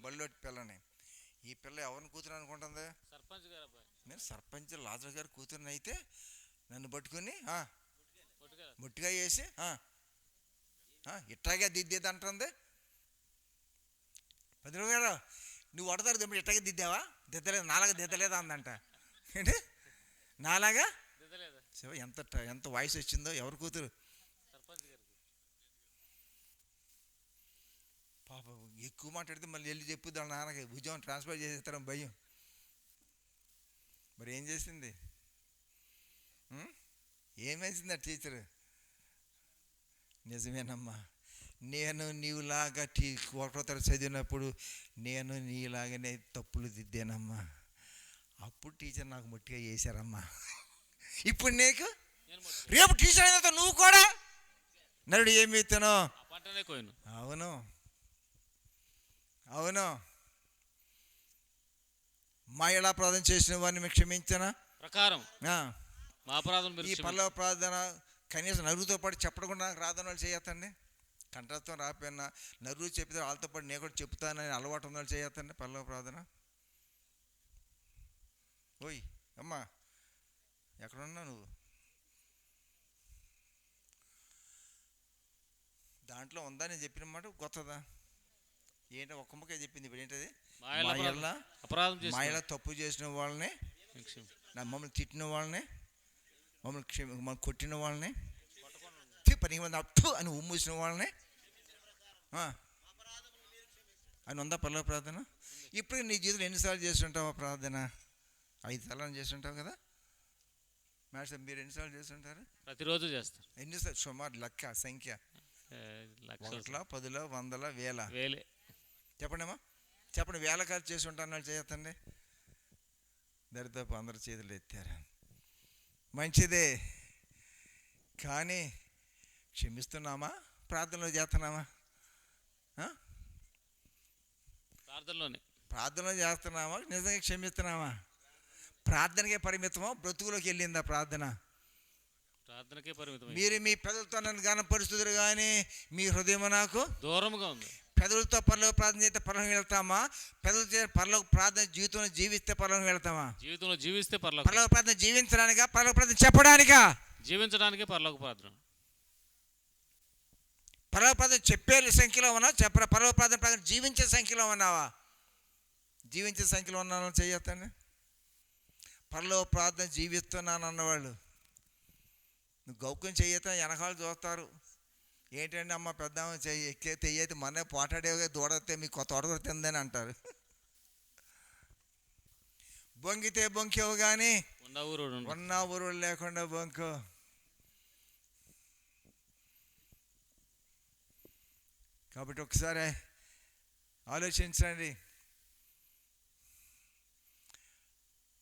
బళ్ళోటి పిల్లని. ఈ పిల్ల ఎవరిని కూతురు అనుకుంటుంది? నేను సర్పంచ్ లాజర్ గారి కూతురుని అయితే నన్ను పట్టుకుని ముట్టిగా వేసి ఇట్టాగే దిద్దేది అంటుంది. 10 గారు నువ్వు వడతారు దింపి ఇట్టాగే దిద్దావా? దిద్దలేదు, నాలాగా దిద్దలేదా అందంట. ఏంటి నాలాగా? ఎంత వాయిస్ వచ్చిందో. ఎవరి కూతురు? పాప ఎక్కువ మాట్లాడితే మళ్ళీ వెళ్ళి చెప్పు దాని నాన్నకి భుజం ట్రాన్స్ఫర్ చేసేస్తారని భయం. మరి ఏం చేసింది? ఏమేసింది ఆ టీచరు? నిజమేనమ్మా, నేను నీవులాగా 1వ తరగతి చదివినప్పుడు నేను నీలాగానే తప్పులు దిద్దానమ్మా. అప్పుడు టీచర్ నాకు ముట్టిగా చేశారమ్మా. ఇప్పుడు నీకు రేపు టీచర్ అయిన నువ్వు కూడా నరుడు ఏమి విత్తనో పంటనే కోయను. అవును, అవును. మహిళా ప్రార్థన చేసిన వారిని మీకు క్షమించనా ప్రకారం మా అపరాధం ఈ పల్లవ ప్రార్థన కనీసం నరువుతో పాటు చెప్పకుండా రాదని వాళ్ళు చేయొద్దండి. కంఠత్వం రాపోయినా నరువు చెప్పితే వాళ్ళతో పాటు నేను కూడా చెప్తానని అలవాటు ఉన్న వాళ్ళు చేయొద్దండి పల్లవ ప్రార్థన. ఓయ్ అమ్మా, ఎక్కడున్నా నువ్వు? దాంట్లో ఉందా నేను చెప్పిన మాట కొత్తదా ఏంటో ఒక్క ముక్కే చెప్పింది. ఇప్పుడు ఏంటది? మాయల తప్పు చేసిన వాళ్ళని, మమ్మల్ని తిట్టిన వాళ్ళని, మమ్మల్ని కొట్టిన వాళ్ళని, పనికి మంది అట్టు అని ఉమ్మూసిన వాళ్ళని అని ఉందా పల్లవ ప్రార్థన? ఇప్పుడు నీ జీవితంలో ఎన్నిసార్లు చేస్తుంటావు ప్రార్థన? 5 సార్లు చేస్తుంటావు కదా మేడం. మీరు ఎన్నిసార్లు చేస్తుంటారు? ప్రతిరోజు చేస్తారు. ఎన్నిసార్లు సుమారు లెక్క సంఖ్య? 1, 10, 100, 1000 చెప్పండి అమ్మా, చెప్పండి. వేల కాదు చేసి ఉంటాను చేయొద్దండి. దరిదాపు అందరు చేతులు ఎత్తారు. మంచిదే, కానీ క్షమిస్తున్నామా? ప్రార్థనలో చేస్తున్నామా? ప్రార్థనలో చేస్తున్నామా? నిజంగా క్షమిస్తున్నామా? ప్రార్థనకే పరిమితమా? బ్రతుకులోకి వెళ్ళిందా ప్రార్థన? ప్రార్థనకే పరిమితం. మీరు మీ పెదలతో నన్ను గణపరుస్తున్నారు కానీ మీ హృదయం నాకు దూరంగా ఉంది. పెదవులతో పరలోక ప్రార్థన చేస్తే పరలోకం వెళ్తామా? పెదవులతో పరలోక ప్రార్థన జీవితంలో జీవిస్తే పరలోకం వెళ్తామా? జీవితంలో జీవిస్తే పరలోక ప్రార్థన జీవించడానికా? పరలోక ప్రార్థన చెప్పడానికా? జీవించడానికే పరలోక ప్రార్థన. పరలోక ప్రార్థన చెప్పే సంఖ్యలో ఉన్నావా? పరలోక ప్రార్థన జీవించే సంఖ్యలో ఉన్నావా? జీవించే సంఖ్యలో ఉన్నాను చేయొద్దండి. పరలోక ప్రార్థన జీవిస్తున్నాను అన్నవాళ్ళు నువ్వు గౌక్యం చేయొద్దా? వెనకాలు చూస్తారు. ఏంటంటే అమ్మ పెద్ద ఎక్కే తెయ్యైతే మొన్నే పోటాడేగా దూడతే మీకు కొత్త తోట తిందని అంటారు. బొంగితే బొంకేవు కానీ ఉన్న ఊరు లేకుండా బొంకు. కాబట్టి ఒకసారి ఆలోచించండి.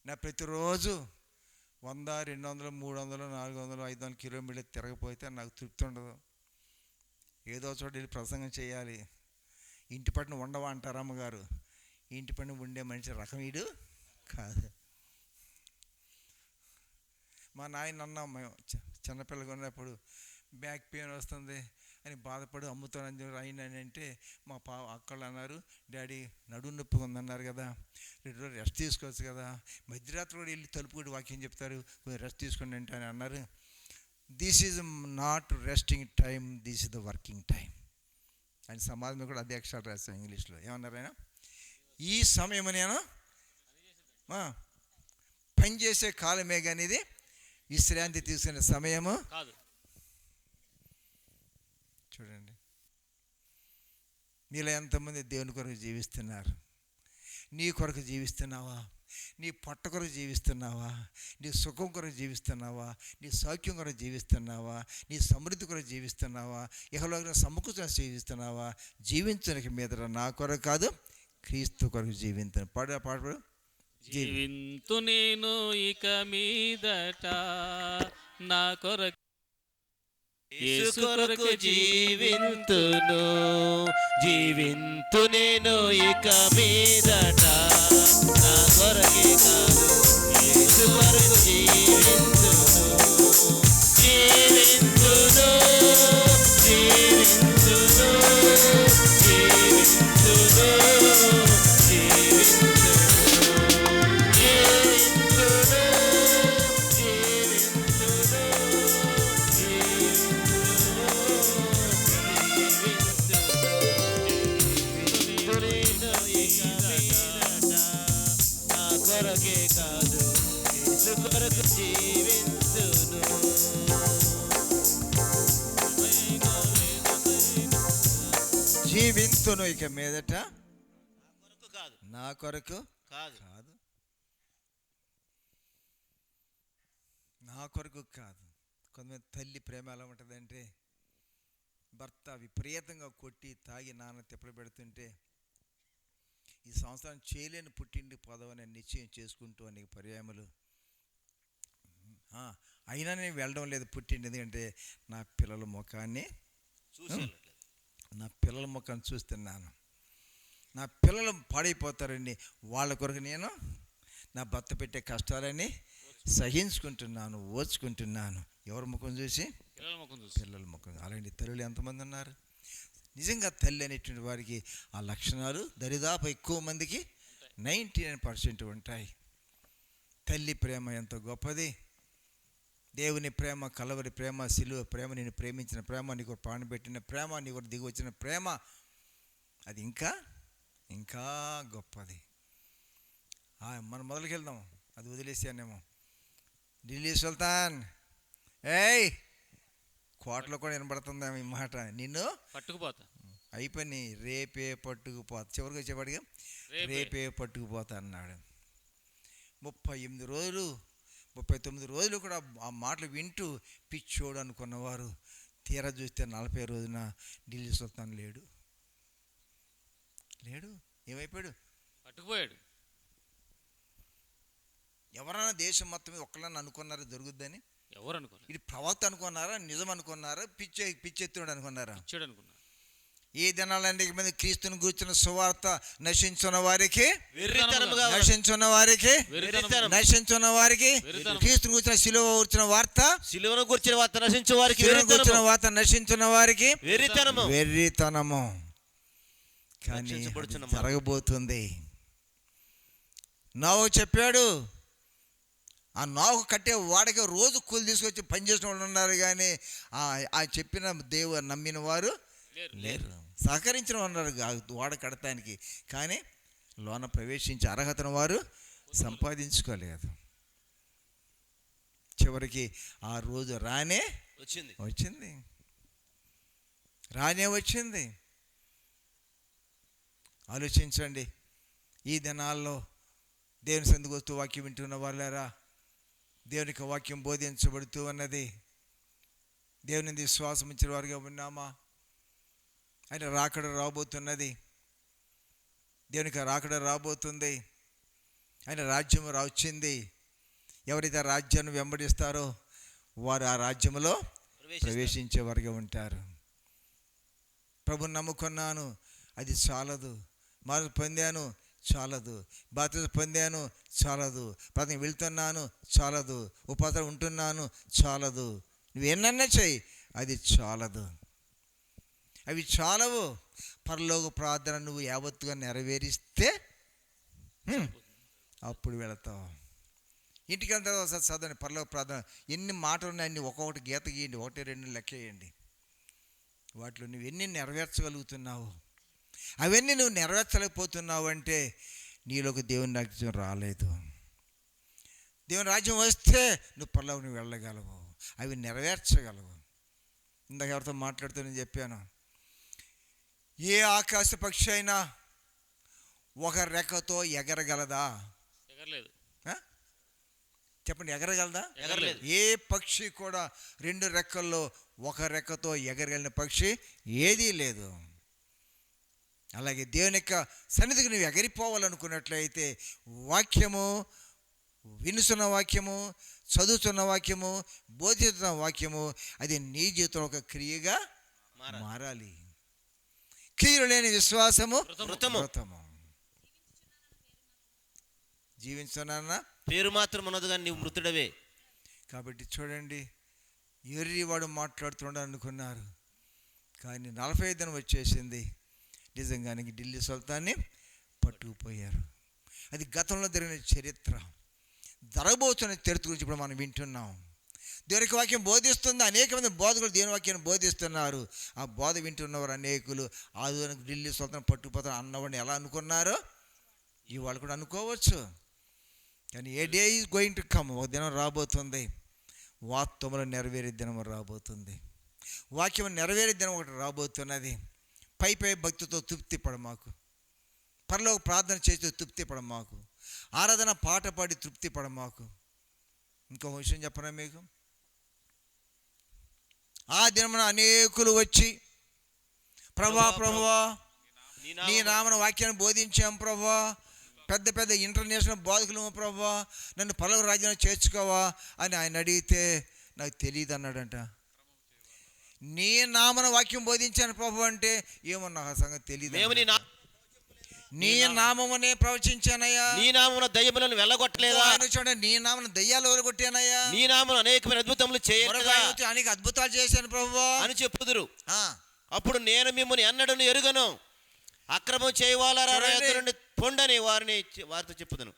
నా ప్రతిరోజు 100, 200, 300, 400, 500 కిలోమీటర్లు తిరగపోతే నాకు తృప్తి ఉండదు. ఏదో చోట వెళ్ళి ప్రసంగం చేయాలి. ఇంటి పట్టున ఉండవా అంటారు అమ్మగారు. ఇంటి పట్టున ఉండే మనిషి రకం వీడు కాదు. మా నాయన అన్నాం మేము చిన్నపిల్లగా ఉన్నప్పుడు బ్యాక్ పెయిన్ వస్తుంది అని బాధపడి అమ్ముతానని అయినని అంటే మా అక్కలు అన్నారు, డాడీ నడుము నొప్పి ఉందన్నారు కదా, 2 రోజులు రెస్ట్ తీసుకోవచ్చు కదా, మధ్యరాత్రి కూడా వెళ్ళి తలుపు కూడా వాక్యం చెప్తారు, రెస్ట్ తీసుకోండి అంటే అని అన్నారు. This is not resting time, this is the working time అని సమాజంలో కూడా అదే అక్షరాలు రాస్తాను ఇంగ్లీష్లో. ఏమన్నారు ఆయన? ఈ సమయం నేను పనిచేసే కాలమే కానీ ఇది విశ్రాంతి తీసుకునే సమయము కాదు. చూడండి, మీలో ఎంతమంది దేవుని కొరకు జీవిస్తున్నారు? నీ కొరకు జీవిస్తున్నావా? నీ పొట్ట కొరకు జీవిస్తున్నావా? నీ సుఖం కొరకు జీవిస్తున్నావా? నీ సౌఖ్యం కొరకు జీవిస్తున్నావా? నీ సమృద్ధి కొరకు జీవిస్తున్నావా? ఇహలోక సమకూర్చొని జీవిస్తున్నావా? జీవించడానికి మీద నా కొరకు కాదు, క్రీస్తు కొరకు జీవించను. పాడు జీవింతు నేను ఇక మీదట నా కొరకు యేసు కొరకు జీవింతును, జీవింతు నేను ఇక మీదట నా కొరకే కాదు, యేసు కొరకు జీవింతును, జీవింతును, జీవింతును, జీవింతును, జీవింతును ఇక మీదట నా కొరకు కాదు, నా కొరకు కాదు. కొంతమంది తల్లి ప్రేమ ఎలా ఉంటుందంటే, భర్త విపరీతంగా కొట్టి తాగి నాన్న తిప్పలు పెడుతుంటే ఈ సంవత్సరం చేయలేని పుట్టింటి పదవని నిశ్చయం చేసుకుంటూ అనేక పర్యాయములు అయినా నేను వెళ్ళడం లేదు పుట్టింటి, ఎందుకంటే నా పిల్లల ముఖాన్ని నా పిల్లల ముఖం చూస్తున్నాను. నా పిల్లలు పాడైపోతారండి, వాళ్ళ కొరకు నేను నా భర్త పెట్టే కష్టాలని సహించుకుంటున్నాను, ఓర్చుకుంటున్నాను. ఎవరి ముఖం చూసి? పిల్లల ముఖం. అలాంటి తల్లులు ఎంతమంది ఉన్నారు? నిజంగా తల్లి అనేటువంటి వారికి ఆ లక్షణాలు దరిదాపు ఎక్కువ మందికి 99% ఉంటాయి. తల్లి ప్రేమ ఎంతో గొప్పది. దేవుని ప్రేమ, కలవరి ప్రేమ, సిలువ ప్రేమ, నేను ప్రేమించిన ప్రేమ, నీకు ప్రాణం పెట్టిన ప్రేమ, నీకు దిగి వచ్చిన ప్రేమ, అది ఇంకా ఇంకా గొప్పది. మనం మొదలుకెళ్దాం, అది వదిలేసానేమో. ఢిల్లీ సుల్తాన్, ఏయ్, కోటలో కూడా వినబడుతుందేమో ఈ మాట, నిన్ను పట్టుకుపోతా అయిపోయి రేపే పట్టుకుపోతా. చివరికి వచ్చేవాడిగా రేపే పట్టుకుపోతా అన్నాడు. 38 రోజులు 39 రోజులు కూడా ఆ మాటలు వింటూ పిచ్చోడు అనుకున్నవారు తీరా చూస్తే 40 రోజున ఢిల్లీ సుల్తాన్ లేడు. ఏమైపోయాడు? పట్టుకుపోయాడు. ఎవరైనా దేశం మొత్తం మీద ఒక్కళ్ళని అనుకున్నారా జరుగుద్దని? ఎవరు అనుకున్నారు? ఇది ప్రవక్త అనుకున్నారా, నిజం అనుకున్నారా, పిచ్చెత్తుడు అనుకున్నారా? ఈ దినాలంటే మంది క్రీస్తుని కూర్చున్న సువార్త నశించున్న వారికి క్రీస్తుని కూర్చున్న సిలువ కూర్చున్న వార్త, సిలువను కూర్చున్న వార్త నశించున్న వారికి వెర్రితనము. కానీ జరగబోతుంది. నోవహు చెప్పాడు. ఆ నోవహు కట్టే వాడికి రోజు కూలి తీసుకొచ్చి పనిచేసిన వాళ్ళు ఉన్నారు, కానీ ఆ చెప్పిన దేవుడు నమ్మిన వారు లేరు. సహకరించిన ఉన్నారు వాడ కడతానికి, కానీ లోన ప్రవేశించే అర్హతను వారు సంపాదించుకోలేదు. చివరికి ఆ రోజు వచ్చింది. ఆలోచించండి. ఈ దినాల్లో దేవుని సందుకు వస్తూ వాక్యం వింటున్న వాళ్ళారా, దేవునికి వాక్యం బోధించబడుతూ ఉన్నది. దేవుని విశ్వాసం ఇచ్చిన వారిగా ఉన్నామా? ఆయన రాకడ రాబోతున్నది. దేవునికి రాకడ రాబోతుంది. ఆయన రాజ్యం వచ్చింది. ఎవరైతే ఆ రాజ్యాన్ని వెంబడిస్తారో వారు ఆ రాజ్యంలో ప్రవేశించే వారిగా ఉంటారు. ప్రభుని నమ్ముకున్నాను, అది చాలదు. మార్పు పొందాను, చాలదు. బాధ్యత పొందాను, చాలదు. ప్రతి వెళ్తున్నాను, చాలదు. ఉపాధి ఉంటున్నాను, చాలదు. నువ్వు ఎన్నన్నా చెయ్యి, అది చాలదు. అవి చాలవు. పరలోక ప్రార్థన నువ్వు యావత్తుగా నెరవేరిస్తే అప్పుడు వెళతావు. ఇంటికి వెళ్తా చదవండి పరలోక ప్రార్థన. ఎన్ని మాటలు ఉన్నాయి అన్ని ఒక్కొక్కటి గీత గీయండి, 1, 2 లెక్క వేయండి. వాటిలో నువ్వు ఎన్ని నెరవేర్చగలుగుతున్నావు, అవన్నీ నువ్వు నెరవేర్చలేకపోతున్నావు అంటే నీలోకి దేవుని రాజ్యం రాలేదు. దేవుని రాజ్యం వస్తే నువ్వు పరలోకి నువ్వు వెళ్ళగలవు, అవి నెరవేర్చగలవు. ఇందాక ఎవరితో మాట్లాడుతూ నేను చెప్పాను, ఏ ఆకాశ పక్షి అయినా ఒక రెక్కతో ఎగరగలదా? ఎగరలేదు. చెప్పండి, ఎగరగలదా? ఎగరలేదు. ఏ పక్షి కూడా 2 రెక్కల్లో ఒక రెక్కతో ఎగరగలిగిన పక్షి ఏదీ లేదు. అలాగే దేవుని యొక్క సన్నిధికి నువ్వు ఎగరిపోవాలనుకున్నట్లయితే వాక్యము, వినుసున్న వాక్యము, చదువుతున్న వాక్యము, బోధిస్తున్న వాక్యము, అది నీ జీవితంలో ఒక క్రియగా మారాలి. క్రియలు లేని విశ్వాసము మృతము. జీవించున్నానా పేరు మాత్రం ఉన్నది కానీ నీవు మృతుడవే. కాబట్టి చూడండి, ఎర్రివాడు మాట్లాడుతున్నాడు అనుకున్నారు, కానీ 45 దినం వచ్చేసింది. నిజంగానికి ఢిల్లీ సుల్తాన్ని పట్టుకుపోయారు. అది గతంలో జరిగిన చరిత్ర. జరగబోతున్న చరిత్ర గురించి ఇప్పుడు మనం వింటున్నాం. దేవునికి వాక్యం బోధిస్తుంది. అనేక మంది బోధకులు దేవుని వాక్యాన్ని బోధిస్తున్నారు. ఆ బోధ వింటున్నవారు అనేకులు ఆధునిక ఢిల్లీ సుల్తాన్ పట్టుకుపోతారు అన్నవాడిని ఎలా అనుకున్నారో ఇవాళ కూడా అనుకోవచ్చు. కానీ a day is going to come, ఒక దినం రాబోతుంది. వాస్తవంలో నెరవేరే దినం రాబోతుంది. వాక్యం నెరవేరే దినం ఒకటి రాబోతున్నది. పై భక్తితో తృప్తి పడమాకు, పరలోక ప్రార్థన చేస్తూ తృప్తి పడమాకు, ఆరాధన పాట పాడి తృప్తి పడమాకు. ఇంకొక విషయం చెప్పనా మీకు, ఆ దినమున అనేకులు వచ్చి ప్రభువా నీ నామన వాక్యాన్ని బోధించాం ప్రభువా, పెద్ద పెద్ద ఇంటర్నేషనల్ బోధకులు ప్రభువా, నన్ను పరలోక రాజ్యాన్ని చేర్చుకోవా అని ఆయన అడిగితే నాకు తెలియదు అన్నాడంట. నీ నామన వాక్యం బోధించాను ప్రభు అంటే ఏమో నాకు ఆ సంగతి తెలియదు. మేము నీ నామమునే ప్రవచించానయ్యా. నీ నామమున దయ్యములను వెళ్ళగొట్టలేదా? చూడండి, నీ నామన దయ్యాలు వెళ్ళగొట్టానయ్యా. నీ నామమున అనేకమైన అద్భుతములు చేయగా అనేక అద్భుతాలు చేశాను ప్రభు అని చెప్పుదురు. అప్పుడు నేను మిమ్మల్ని ఎన్నడను ఎరుగను, అక్రమం చేయవాలరా పొండని వారితో చెప్పుదును.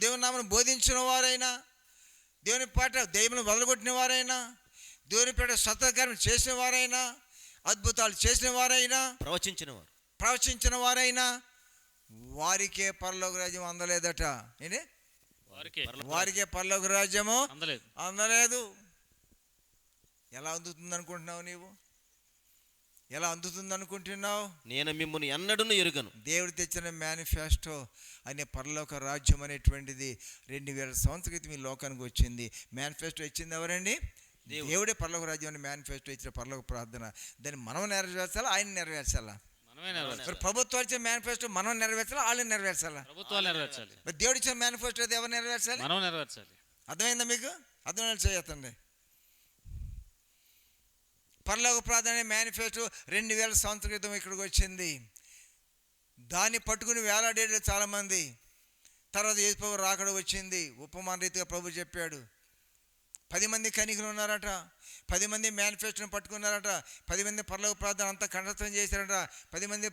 దేవుని నామను బోధించిన వారైనా, దేవుని పాట దయ్యములను వదలగొట్టిన వారైనా, దేవుని పేట సత్కార్యం చేసిన వారైనా, అద్భుతాలు చేసిన వారైనా, ప్రవచించిన వారైనా వారికే పరలోక రాజ్యం అందలేదట. వారికే పరలోక రాజ్యము అందలేదు. ఎలా అందుతుంది అనుకుంటున్నావు నీవు? ఎలా అందుతుంది అనుకుంటున్నావు? నేను మిమ్మల్ని ఎన్నడూ ఎరుగను. దేవుడు తెచ్చిన మేనిఫెస్టో అనే పరలోక రాజ్యం అనేటువంటిది 2000 సంవత్సరాల క్రితం ఈ లోకానికి వచ్చింది. మేనిఫెస్టో ఇచ్చింది ఎవరండి? దేవుడే పరలోక రాజ్యం అని మేనిఫెస్టో ఇచ్చిన పరలోక ప్రార్థన. దాన్ని మనం నెరవేర్చాలా, ఆయన నెరవేర్చాలా? ప్రభుత్వాలు ఇచ్చిన మేనిఫెస్టో మనం నెరవేర్చాలా, వాళ్ళు నెరవేర్చాలా? మరి దేవుడు ఇచ్చిన మేనిఫెస్టో ఎవరు నెరవేర్చాలి? అర్థమైందా మీకు? అర్థమైనా చేయతండి. పరలోక ప్రార్థన మేనిఫెస్టో 2000 సంవత్సరాల క్రితం ఇక్కడికి వచ్చింది. దాన్ని పట్టుకుని వేలాడేది చాలామంది. తర్వాత యేసు రాకడ వచ్చింది. ఉపమాన రీతిగా ప్రభు చెప్పాడు. 10 మంది కనికలు ఉన్నారట, 10 మంది మేనిఫెస్టోని పట్టుకున్నారట, 10 మంది పరలోక ప్రార్థన అంతా కంఠస్థం చేశారట, 10 మంది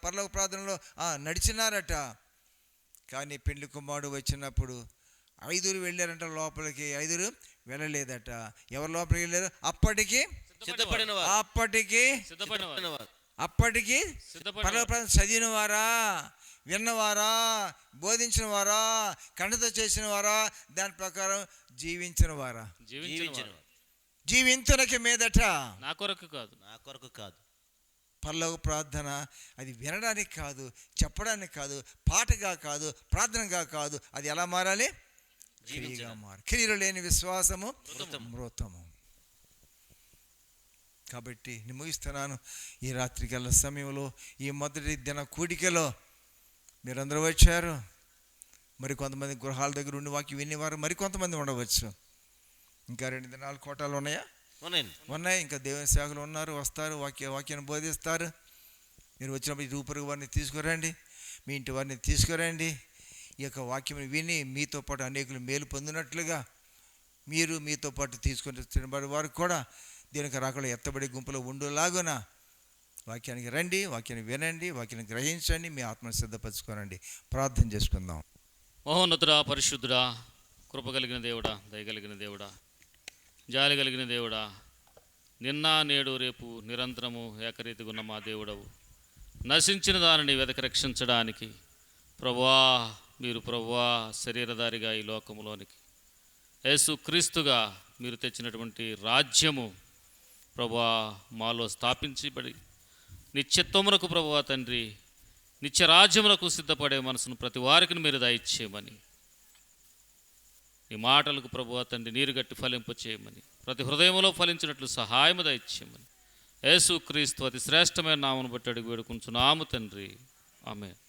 పరలోక ప్రార్థనలో నడిచినారట. కానీ పెళ్లి కుమారుడు వచ్చినప్పుడు 5 వెళ్ళారంట లోపలికి, 5 వెళ్ళలేదట. ఎవరు లోపలికి వెళ్ళారు? అప్పటికి పరలోక ప్రార్థన చదివిన వారా, విన్నవారా, బోధించిన వారా, కంఠతో చేసిన వారా, దాని ప్రకారం జీవించిన వారా? జీవించడానికి మీదట నా కొరకు కాదు. పరలోక ప్రార్థన అది వినడానికి కాదు, చెప్పడానికి కాదు, పాటగా కాదు, ప్రార్థనగా కాదు. అది ఎలా మారాలి? క్రియగా మారాలి. క్రియలు లేని విశ్వాసము మృతము. కాబట్టి నేను ముగిస్తున్నాను. ఈ రాత్రికల్లా సమయంలో, ఈ మొదటి దిన కూడికలో మీరందరూ వచ్చారు. మరి కొంతమంది గృహాల దగ్గర ఉండి వాక్యం వినేవారు మరి కొంతమంది ఉండవచ్చు. ఇంకా 2 దినాలు కోటాలు ఉన్నాయా? ఉన్నాయి. ఇంకా దేవుని సేవకులు ఉన్నారు, వస్తారు, వాక్యాన్ని బోధిస్తారు. మీరు వచ్చినప్పుడు ఈ రూపరుగు వారిని తీసుకురండి, మీ ఇంటి వారిని తీసుకురండి. ఈ యొక్క వాక్యం విని మీతో పాటు అనేకులు మేలు పొందినట్లుగా మీరు మీతో పాటు తీసుకొని తినబడి వారు కూడా దీనికి రాకుండా ఎత్తబడి గుంపులో ఉండులాగున వాక్యానికి రండి, వాక్యాన్ని వినండి, వాక్యాన్ని గ్రహించండి, మీ ఆత్మను సిద్ధపరచుకోనండి. ప్రార్థన చేసుకుందాం. మహోన్నతుడా, పరిశుద్ధుడా, కృప కలిగిన దేవుడా, దయగలిగిన దేవుడా, జాలి కలిగిన దేవుడా, నిన్న నేడు రేపు నిరంతరము ఏకరీతిగా ఉన్న మా దేవుడవు, నశించిన దానిని వెతక రక్షించడానికి ప్రభువా, మీరు ప్రభువా శరీరధారిగా ఈ లోకములోనికి యేసు క్రీస్తుగా మీరు తెచ్చినటువంటి రాజ్యము ప్రభువా మాలో స్థాపించబడి నిత్యత్వమునకు ప్రభువా తండ్రి, నిత్య రాజ్యమునకు సిద్ధపడే మనసును ప్రతి వారికి మీరు దయచేయమని, ఈ మాటలకు ప్రభువా తండ్రి నీరు గట్టి ఫలింప చేయమని, ప్రతి హృదయంలో ఫలించినట్లు సహాయము దయచేయమని యేసు క్రీస్తు అతి శ్రేష్టమైన నామమును బట్టి అడిగి వేడుకుంటున్నాము తండ్రి. ఆమేన్.